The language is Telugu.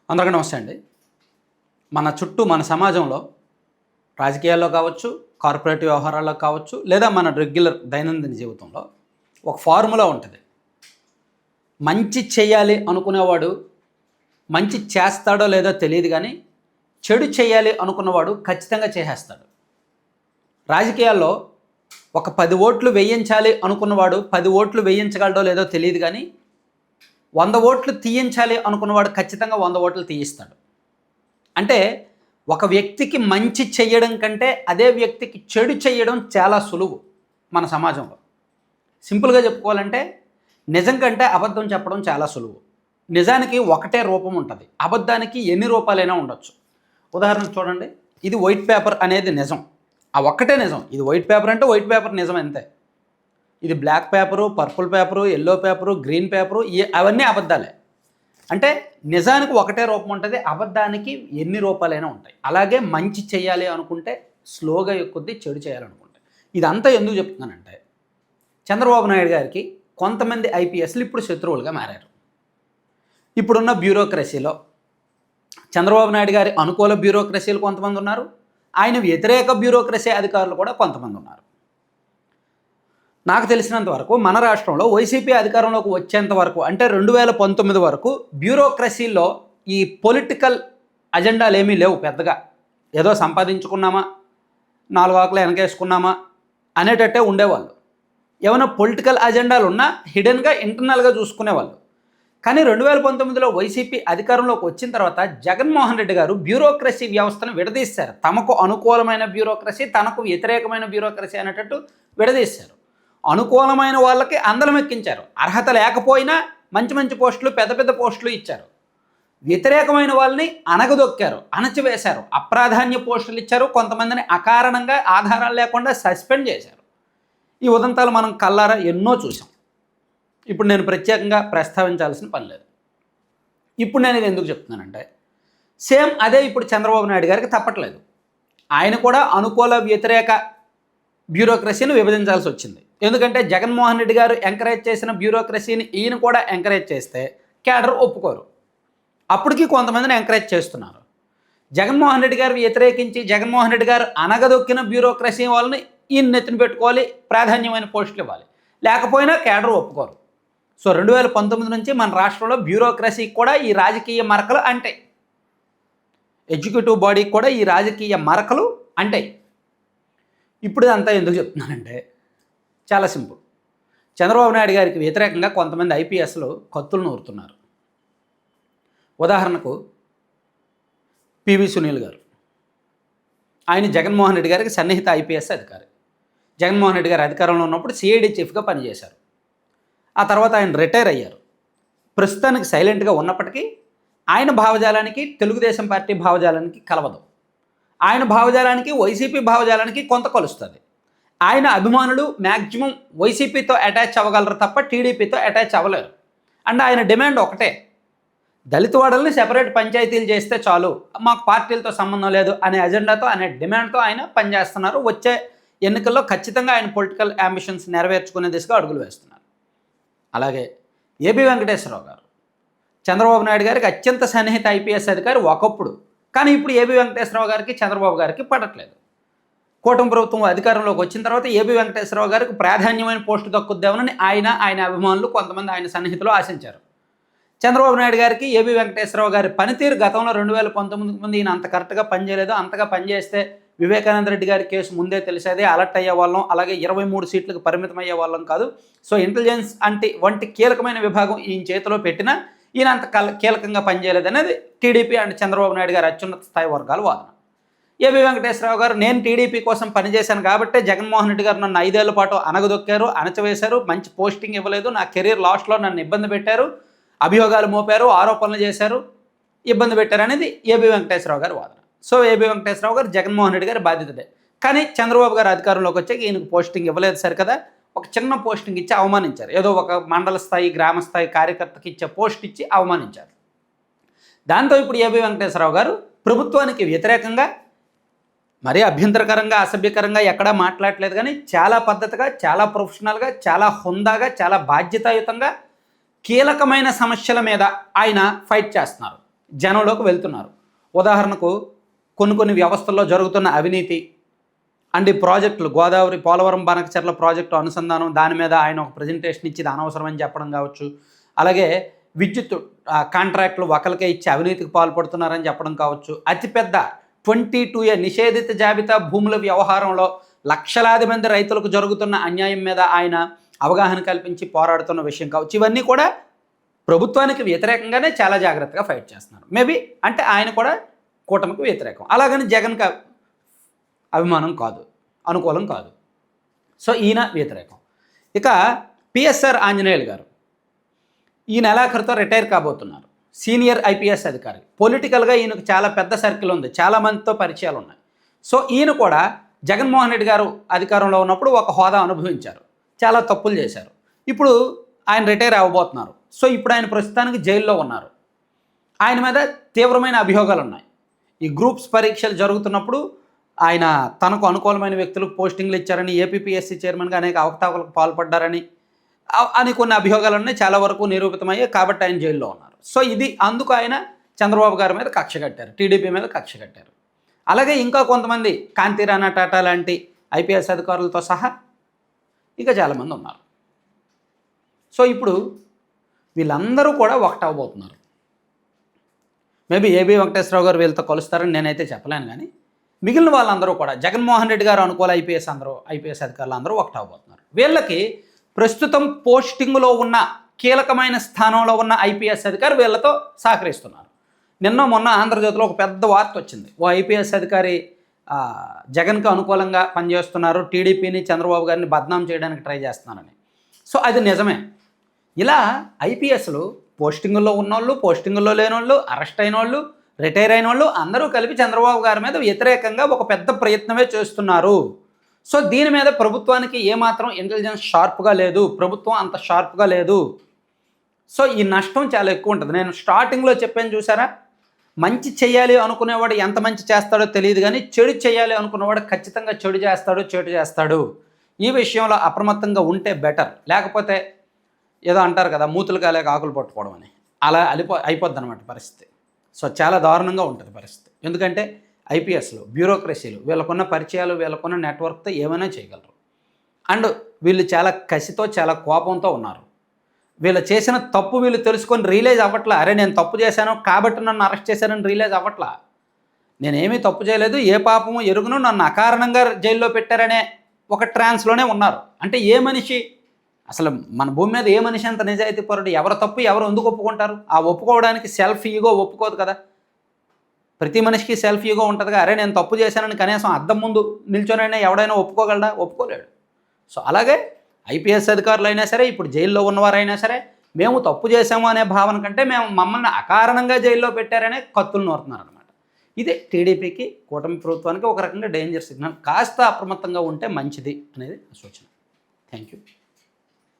అందరికీ నమస్తే అండి. మన చుట్టూ మన సమాజంలో రాజకీయాల్లో కావచ్చు, కార్పొరేట్ వ్యవహారాల్లో కావచ్చు, లేదా మన రెగ్యులర్ దైనందిన జీవితంలో ఒక ఫార్ములా ఉంటుంది. మంచి చేయాలి అనుకునేవాడు మంచి చేస్తాడో లేదో తెలియదు కానీ చెడు చేయాలి అనుకున్నవాడు ఖచ్చితంగా చేసేస్తాడు. రాజకీయాల్లో ఒక 10 ఓట్లు వేయించాలి అనుకున్నవాడు 10 ఓట్లు వేయించగలడో లేదో తెలియదు కానీ 100 ఓట్లు తీయించాలి అనుకున్నవాడు ఖచ్చితంగా 100 ఓట్లు తీయిస్తాడు. అంటే ఒక వ్యక్తికి మంచి చేయడం కంటే అదే వ్యక్తికి చెడు చేయడం చాలా సులువు మన సమాజంలో. సింపుల్గా చెప్పుకోవాలంటే నిజం కంటే అబద్ధం చెప్పడం చాలా సులువు. నిజానికి ఒకటే రూపం ఉంటుంది, అబద్ధానికి ఎన్ని రూపాలైనా ఉండొచ్చు. ఉదాహరణకు చూడండి, ఇది వైట్ పేపర్ అనేది నిజం, ఆ ఒక్కటే నిజం. ఇది వైట్ పేపర్ అంటే వైట్ పేపర్ నిజం అంతే. ఇది black paper, purple paper, yellow paper, green paper, అవన్నీ అబద్ధాలే. అంటే నిజానికి ఒకటే రూపం ఉంటుంది, అబద్ధానికి ఎన్ని రూపాలైనా ఉంటాయి. అలాగే మంచి చేయాలి అనుకుంటే స్లోగా ఎక్కుద్ది, చెడు చేయాలనుకుంటే. ఇదంతా ఎందుకు చెప్తున్నానంటే, చంద్రబాబు నాయుడు గారికి కొంతమంది ఐపీఎస్లు ఇప్పుడు శత్రువులుగా మారారు. ఇప్పుడున్న బ్యూరోక్రసీలో చంద్రబాబు నాయుడు గారి అనుకూల బ్యూరోక్రసీలు కొంతమంది ఉన్నారు, ఆయన వ్యతిరేక బ్యూరోక్రసీ అధికారులు కూడా కొంతమంది ఉన్నారు. నాకు తెలిసినంత వరకు మన రాష్ట్రంలో వైసీపీ అధికారంలోకి వచ్చేంత వరకు, అంటే 2019 వరకు బ్యూరోక్రసీలో ఈ పొలిటికల్ అజెండాలు ఏమీ లేవు పెద్దగా. ఏదో సంపాదించుకున్నామా, 4 ఆకులు వెనకేసుకున్నామా అనేటట్టే ఉండేవాళ్ళు. ఏమైనా పొలిటికల్ అజెండాలు ఉన్నా హిడెన్గా ఇంటర్నల్గా చూసుకునేవాళ్ళు. కానీ 2019లో వైసీపీ అధికారంలోకి వచ్చిన తర్వాత జగన్మోహన్ రెడ్డి గారు బ్యూరోక్రసీ వ్యవస్థను విడదీశారు. తమకు అనుకూలమైన బ్యూరోక్రసీ, తనకు వ్యతిరేకమైన బ్యూరోక్రసీ అనేటట్టు విడదీశారు. అనుకూలమైన వాళ్ళకి అందలం ఎక్కించారు, అర్హత లేకపోయినా మంచి మంచి పోస్టులు, పెద్ద పెద్ద పోస్టులు ఇచ్చారు. వ్యతిరేకమైన వాళ్ళని అణగదొక్కారు, అణచివేశారు, అప్రాధాన్య పోస్టులు ఇచ్చారు, కొంతమందిని అకారణంగా ఆధారాలు లేకుండా సస్పెండ్ చేశారు. ఈ ఉదంతాలు మనం కల్లారా ఎన్నో చూసాం. ఇప్పుడు నేను ప్రత్యేకంగా ప్రస్తావించాల్సిన పని లేదు. ఇప్పుడు నేను ఇది ఎందుకు చెప్తున్నానంటే, సేమ్ అదే ఇప్పుడు చంద్రబాబు నాయుడు గారికి తప్పట్లేదు. ఆయన కూడా అనుకూల వ్యతిరేక బ్యూరోక్రసీని విభజించాల్సి వచ్చింది. ఎందుకంటే జగన్మోహన్ రెడ్డి గారు ఎంకరేజ్ చేసిన బ్యూరోక్రసీని ఈయన కూడా ఎంకరేజ్ చేస్తే క్యాడర్ ఒప్పుకోరు. అప్పటికి కొంతమందిని ఎంకరేజ్ చేస్తున్నారు. జగన్మోహన్ రెడ్డి గారు వ్యతిరేకించి జగన్మోహన్ రెడ్డి గారు అనగదొక్కిన బ్యూరోక్రసీ వాళ్ళని ఈయన నెత్తిన పెట్టుకోవాలి, ప్రాధాన్యమైన పోస్టులు ఇవ్వాలి, లేకపోయినా క్యాడర్ ఒప్పుకోరు. సో 2019 నుంచి మన రాష్ట్రంలో బ్యూరోక్రసీకి కూడా ఈ రాజకీయ మరకలు అంటాయి, ఎగ్జిక్యూటివ్ బాడీకి కూడా ఈ రాజకీయ మరకలు అంటాయి. ఇప్పుడు అంతా ఎందుకు చెప్తున్నానంటే చాలా సింపుల్. చంద్రబాబు నాయుడు గారికి వ్యతిరేకంగా కొంతమంది ఐపీఎస్లు కత్తులు నూరుతున్నారు. ఉదాహరణకు పివి సునీల్ గారు, ఆయన జగన్మోహన్ రెడ్డి గారికి సన్నిహిత ఐపీఎస్ అధికారి. జగన్మోహన్ రెడ్డి గారు అధికారంలో ఉన్నప్పుడు సిఐడి చీఫ్గా పనిచేశారు. ఆ తర్వాత ఆయన రిటైర్ అయ్యారు. ప్రస్తుతానికి సైలెంట్గా ఉన్నప్పటికీ ఆయన భావజాలానికి తెలుగుదేశం పార్టీ భావజాలానికి కలవదు. ఆయన భావజాలానికి వైసీపీ భావజాలానికి కొంత కలుస్తుంది. ఆయన అభిమానులు మ్యాక్సిమం వైసీపీతో అటాచ్ అవ్వగలరు తప్ప టీడీపీతో అటాచ్ అవ్వలేరు. అండ్ ఆయన డిమాండ్ ఒకటే, దళిత వాడల్ని సెపరేట్ పంచాయతీలు చేస్తే చాలు, మాకు పార్టీలతో సంబంధం లేదు అనే అజెండాతో, అనే డిమాండ్తో ఆయన పనిచేస్తున్నారు. వచ్చే ఎన్నికల్లో ఖచ్చితంగా ఆయన పొలిటికల్ అంబిషన్స్ నెరవేర్చుకునే దిశగా అడుగులు వేస్తున్నారు. అలాగే ఏబి వెంకటేశ్వరరావు గారు చంద్రబాబు నాయుడు గారికి అత్యంత సన్నిహిత ఐపీఎస్ అధికారి ఒకప్పుడు. కానీ ఇప్పుడు ఏబి వెంకటేశ్వరరావు గారికి చంద్రబాబు గారికి పడట్లేదు. కూటమి ప్రభుత్వం అధికారంలోకి వచ్చిన తర్వాత ఏబి వెంకటేశ్వరరావు గారికి ప్రాధాన్యమైన పోస్టు దక్కుద్దామని ఆయన అభిమానులు కొంతమంది ఆయన సన్నిహితులు ఆశించారు. చంద్రబాబు నాయుడు గారికి ఏబి వెంకటేశ్వరరావు గారి పనితీరు గతంలో 2019 ముందు ఈయన అంత కరెక్ట్గా పనిచేయలేదు. అంతగా పనిచేస్తే వివేకానంద రెడ్డి గారి కేసు ముందే తెలిసేదే, అలర్ట్ అయ్యే వాళ్ళం, అలాగే 23 సీట్లకు పరిమితం అయ్యే వాళ్ళం కాదు. సో ఇంటెలిజెన్స్ వంటి కీలకమైన విభాగం ఈయన చేతిలో పెట్టినా ఈయన అంత కీలకంగా పనిచేయలేదు అనేది టీడీపీ అండ్ చంద్రబాబు నాయుడు గారి అత్యున్నత స్థాయి వర్గాల వాదన. ఏబి వెంకటేశ్వరరావు గారు, నేను టీడీపీ కోసం పనిచేశాను కాబట్టి జగన్మోహన్ రెడ్డి గారు నన్ను 5 ఏళ్ల పాటు అనగదొక్కారు, అణచివేశారు, మంచి పోస్టింగ్ ఇవ్వలేదు, నా కెరీర్ లాస్ట్లో నన్ను ఇబ్బంది పెట్టారు, అభియోగాలు మోపారు, ఆరోపణలు చేశారు, ఇబ్బంది పెట్టారు అనేది ఏబి వెంకటేశ్వరరావు గారి వాదన. సో ఏబి వెంకటేశ్వరరావు గారు జగన్మోహన్ రెడ్డి గారి బాధ్యతదే. కానీ చంద్రబాబు గారు అధికారంలోకి వచ్చాక ఈయనకు పోస్టింగ్ ఇవ్వలేదు సరికదా, ఒక చిన్న పోస్టింగ్ ఇచ్చి అవమానించారు. ఏదో ఒక మండల స్థాయి, గ్రామ స్థాయి కార్యకర్తకి ఇచ్చే పోస్ట్ ఇచ్చి అవమానించారు. దాంతో ఇప్పుడు ఏబి వెంకటేశ్వరరావు గారు ప్రభుత్వానికి వ్యతిరేకంగా, మరీ అభ్యంతరకరంగా, అసభ్యకరంగా ఎక్కడా మాట్లాడలేదు, కానీ చాలా పద్ధతిగా, చాలా ప్రొఫెషనల్గా, చాలా హుందాగా, చాలా బాధ్యతాయుతంగా కీలకమైన సమస్యల మీద ఆయన ఫైట్ చేస్తున్నారు. జనంలోకి వెళ్తున్నారు. ఉదాహరణకు కొన్ని వ్యవస్థల్లో జరుగుతున్న అవినీతి అండ్ ఈ ప్రాజెక్టులు గోదావరి పోలవరం బనకచెర్ల ప్రాజెక్టు అనుసంధానం దాని మీద ఆయన ఒక ప్రజెంటేషన్ ఇచ్చి ఇది అనవసరమని చెప్పడం కావచ్చు. అలాగే విద్యుత్ కాంట్రాక్టులు ఒకరికే ఇచ్చి అవినీతికి పాల్పడుతున్నారని చెప్పడం కావచ్చు. అతిపెద్ద 22A నిషేధిత జాబితా భూముల వ్యవహారంలో లక్షలాది మంది రైతులకు జరుగుతున్న అన్యాయం మీద ఆయన అవగాహన కల్పించి పోరాడుతున్న విషయం కావచ్చు. ఇవన్నీ కూడా ప్రభుత్వానికి వ్యతిరేకంగానే చాలా జాగ్రత్తగా ఫైట్ చేస్తున్నారు. మేబీ అంటే ఆయన కూడా కూటమికి వ్యతిరేకం, అలాగని జగన్కి అభిమానం కాదు, అనుకూలం కాదు. సో ఈయన వ్యతిరేకం. ఇక పిఎస్ఆర్ ఆంజనేయులు గారు ఈ నెలాఖరుతో రిటైర్ కాబోతున్నారు. సీనియర్ ఐపీఎస్ అధికారి. పొలిటికల్గా ఈయనకు చాలా పెద్ద సర్కిల్ ఉంది, చాలామందితో పరిచయాలు ఉన్నాయి. సో ఈయన కూడా జగన్మోహన్ రెడ్డి గారు అధికారంలో ఉన్నప్పుడు ఒక హోదా అనుభవించారు, చాలా తప్పులు చేశారు. ఇప్పుడు ఆయన రిటైర్ అవ్వబోతున్నారు. సో ఇప్పుడు ఆయన ప్రస్తుతానికి జైల్లో ఉన్నారు. ఆయన మీద తీవ్రమైన అభియోగాలు ఉన్నాయి. ఈ గ్రూప్స్ పరీక్షలు జరుగుతున్నప్పుడు ఆయన తనకు అనుకూలమైన వ్యక్తులకు పోస్టింగ్లు ఇచ్చారని, ఏపీపీఎస్సీ చైర్మన్గా అనేక అవకతవకలకు పాల్పడ్డారని కొన్ని అభియోగాలు ఉన్నాయి, చాలా వరకు నిరూపితమయ్యాయి. కాబట్టి ఆయన జైల్లో ఉన్నారు. సో ఇది అందుకు ఆయన చంద్రబాబు గారి మీద కక్ష కట్టారు, టీడీపీ మీద కక్ష కట్టారు. అలాగే ఇంకా కొంతమంది కాంతిరాణా టాటా లాంటి ఐపీఎస్ అధికారులతో సహా ఇంకా చాలామంది ఉన్నారు. సో ఇప్పుడు వీళ్ళందరూ కూడా ఒకటవబోతున్నారు. మేబీ ఏబీ వెంకటేశ్వరరావు గారు వీళ్ళతో కలుస్తారని నేనైతే చెప్పలేను, కానీ మిగిలిన వాళ్ళందరూ కూడా జగన్మోహన్ రెడ్డి గారు అనుకూల ఐపీఎస్ అధికారులు అందరూ ఒకటవబోతున్నారు. వీళ్ళకి ప్రస్తుతం పోస్టింగ్లో ఉన్న కీలకమైన స్థానంలో ఉన్న ఐపీఎస్ అధికారి వీళ్ళతో సహకరిస్తున్నారు. నిన్న మొన్న ఆంధ్రజ్యోతిలో ఒక పెద్ద వార్త వచ్చింది. ఓ ఐపీఎస్ అధికారి జగన్కి అనుకూలంగా పనిచేస్తున్నారు, టీడీపీని చంద్రబాబు గారిని బద్నాం చేయడానికి ట్రై చేస్తున్నారని. సో అది నిజమే. ఇలా ఐపీఎస్లు పోస్టింగుల్లో ఉన్నోళ్ళు, పోస్టింగుల్లో లేనోళ్ళు, అరెస్ట్ అయిన వాళ్ళు, రిటైర్ అయిన వాళ్ళు అందరూ కలిపి చంద్రబాబు గారి మీద వ్యతిరేకంగా ఒక పెద్ద ప్రయత్నమే చేస్తున్నారు. సో దీని మీద ప్రభుత్వానికి ఏమాత్రం ఇంటెలిజెన్స్ షార్ప్గా లేదు, ప్రభుత్వం అంత షార్ప్గా లేదు. సో ఈ నష్టం చాలా ఎక్కువ ఉంటుంది. నేను స్టార్టింగ్లో చెప్పాను చూసారా, మంచి చేయాలి అనుకునేవాడు ఎంత మంచి చేస్తాడో తెలియదు, కానీ చెడు చేయాలి అనుకునేవాడు ఖచ్చితంగా చెడు చేస్తాడు. ఈ విషయంలో అప్రమత్తంగా ఉంటే బెటర్. లేకపోతే ఏదో అంటారు కదా, మూతులు కాలేక ఆకులు పట్టుకోవడం అని, అలా అయిపోద్ది అనమాట పరిస్థితి. సో చాలా దారుణంగా ఉంటుంది పరిస్థితి. ఎందుకంటే ఐపీఎస్లు, బ్యూరోక్రసీలు వీళ్ళకున్న పరిచయాలు, వీళ్ళకున్న నెట్వర్క్తో ఏమైనా చేయగలరు. అండ్ వీళ్ళు చాలా కసితో, చాలా కోపంతో ఉన్నారు. వీళ్ళు చేసిన తప్పు వీళ్ళు తెలుసుకొని రియలైజ్ అవ్వట్లా. అరే నేను తప్పు చేశాను కాబట్టి నన్ను అరెస్ట్ చేశానని రియలైజ్ అవ్వట్లా. నేనేమీ తప్పు చేయలేదు, ఏ పాపము ఎరుగును, నన్ను అకారణంగా జైల్లో పెట్టారనే ఒక ట్రాన్స్లోనే ఉన్నారు. అంటే ఏ మనిషి అసలు మన భూమి మీద ఏ మనిషి అంత నిజాయితీ పరుడు? ఎవరు తప్పు ఎవరు ఎందుకు ఒప్పుకుంటారు? ఆ ఒప్పుకోవడానికి సెల్ఫ్ ఈగో ఒప్పుకోదు కదా. ప్రతి మనిషికి సెల్ఫ్ ఈగో ఉంటుందిగా. అరే నేను తప్పు చేశానని కనీసం అద్దం ముందు నిల్చొనైనా ఎవడైనా ఒప్పుకోగలడా? ఒప్పుకోలేడు. సో అలాగే ఐపీఎస్ అధికారులు అయినా సరే, ఇప్పుడు జైల్లో ఉన్నవారైనా సరే, మేము తప్పు చేశాము అనే భావన కంటే మమ్మల్ని అకారణంగా జైల్లో పెట్టారనే కత్తులు నూరుతున్నారనమాట. ఇది టీడీపీకి, కూటమి ప్రభుత్వానికి ఒక రకంగా డేంజర్ సిగ్నల్. కాస్త అప్రమత్తంగా ఉంటే మంచిది అనేది సూచన. Thank you.